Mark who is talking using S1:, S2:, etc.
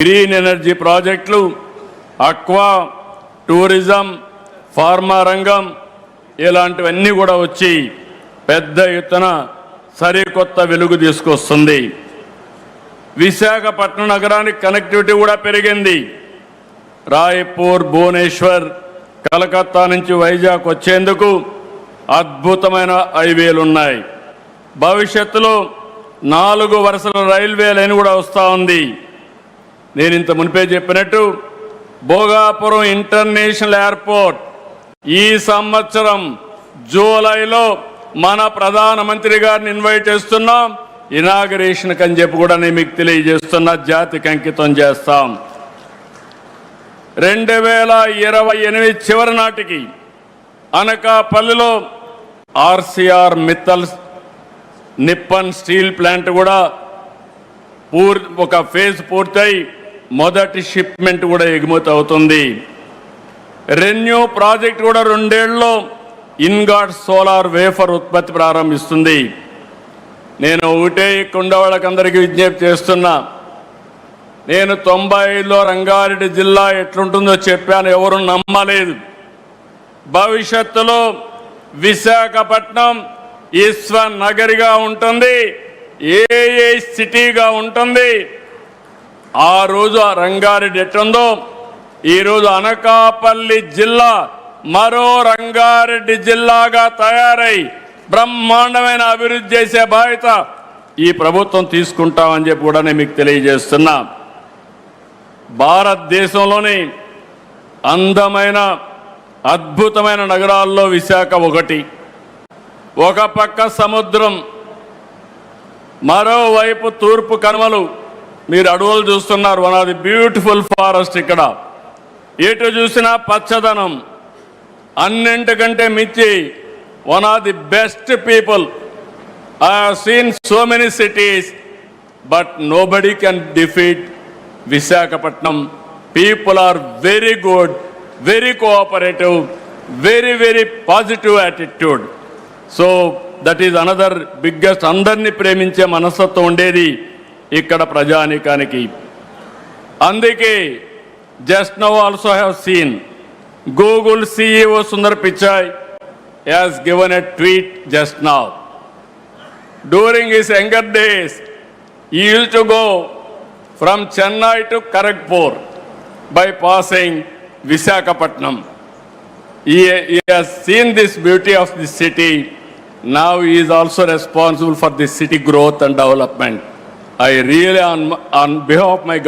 S1: Green energy ప్రాజెక్టులు, aqua, tourism, pharma రంగం ఇలాంటివన్నీ కూడా వచ్చి పెద్ద ఎత్తున సరికొత్త వెలుగు తీసుకొస్తుంది. విశాఖపట్నం నగరానికి కనెక్టివిటీ కూడా పెరిగింది. రాయ్పూర్, భువనేశ్వర్, కలకత్తా నుంచి వైజాగ్ వచ్చేందుకు అద్భుతమైన హైవేలు ఉన్నాయి. భవిష్యత్తులో 4 వరుసల రైల్వే లైన్ కూడా వస్తూ ఉంది. నేను ఇంత మునిపే చెప్పినట్టు భోగాపురం ఇంటర్నేషనల్ ఎయిర్పోర్ట్ ఈ సంవత్సరం జూలైలో మన ప్రధానమంత్రి గారిని ఇన్వైట్ చేస్తున్నాం. ఇనాగరేషన్ అని చెప్పి కూడా నేను మీకు తెలియజేస్తున్నా, జాతికి అంకితం చేస్తాం. 2028 చివరి నాటికి అనకాపల్లిలో RCR Mittal Nippon steel plant కూడా ఒక ఫేజ్ పూర్తయి మొదటి షిప్మెంట్ కూడా ఎగుమతి అవుతుంది. రెన్యూ ప్రాజెక్ట్ కూడా 2 ఏళ్లలో ఇన్గాట్ సోలార్ వేఫర్ ఉత్పత్తి ప్రారంభిస్తుంది. నేను ఒకటే ఇక్కడ వాళ్ళకందరికీ విజ్ఞప్తి చేస్తున్నా. నేను 95లో రంగారెడ్డి జిల్లా ఎట్లుంటుందో చెప్పాను, ఎవరు నమ్మలేదు. భవిష్యత్తులో విశాఖపట్నం విశ్వనగరిగా ఉంటుంది, ఏ సిటీగా ఉంటుంది. ఆ రోజు ఆ రంగారెడ్డి ఎట్లుందో ఈరోజు అనకాపల్లి జిల్లా మరో రంగారెడ్డి జిల్లాగా తయారై బ్రహ్మాండమైన అభివృద్ధి చేసే బాధ్యత ఈ ప్రభుత్వం తీసుకుంటామని చెప్పి కూడా నేను మీకు తెలియజేస్తున్నా. భారతదేశంలోని అందమైన అద్భుతమైన నగరాల్లో విశాఖ ఒకటి. ఒక పక్క సముద్రం, మరోవైపు తూర్పు కనుమలు. మీరు అడవులు చూస్తున్నారు, one of the beautiful forest. ఇక్కడ ఎటు చూసినా పచ్చదనం. అన్నింటికంటే మించి one of the best people. I have seen so many cities but nobody can defeat Visakhapatnam. People are very good, very cooperative, very positive attitude. So that is another biggest. అందరినీ ప్రేమించే మనస్తత్వం ఉండేది ఇక్కడ ప్రజానీకానికి. అందుకే just now also have seen Google CEO Sundar Pichai has given a tweet just now. During his younger days, he used to go from Chennai to Kharagpur by passing Visakhapatnam. He has seen this beauty of the city. Now he is also responsible for the city growth and development. I really, on behalf of my government,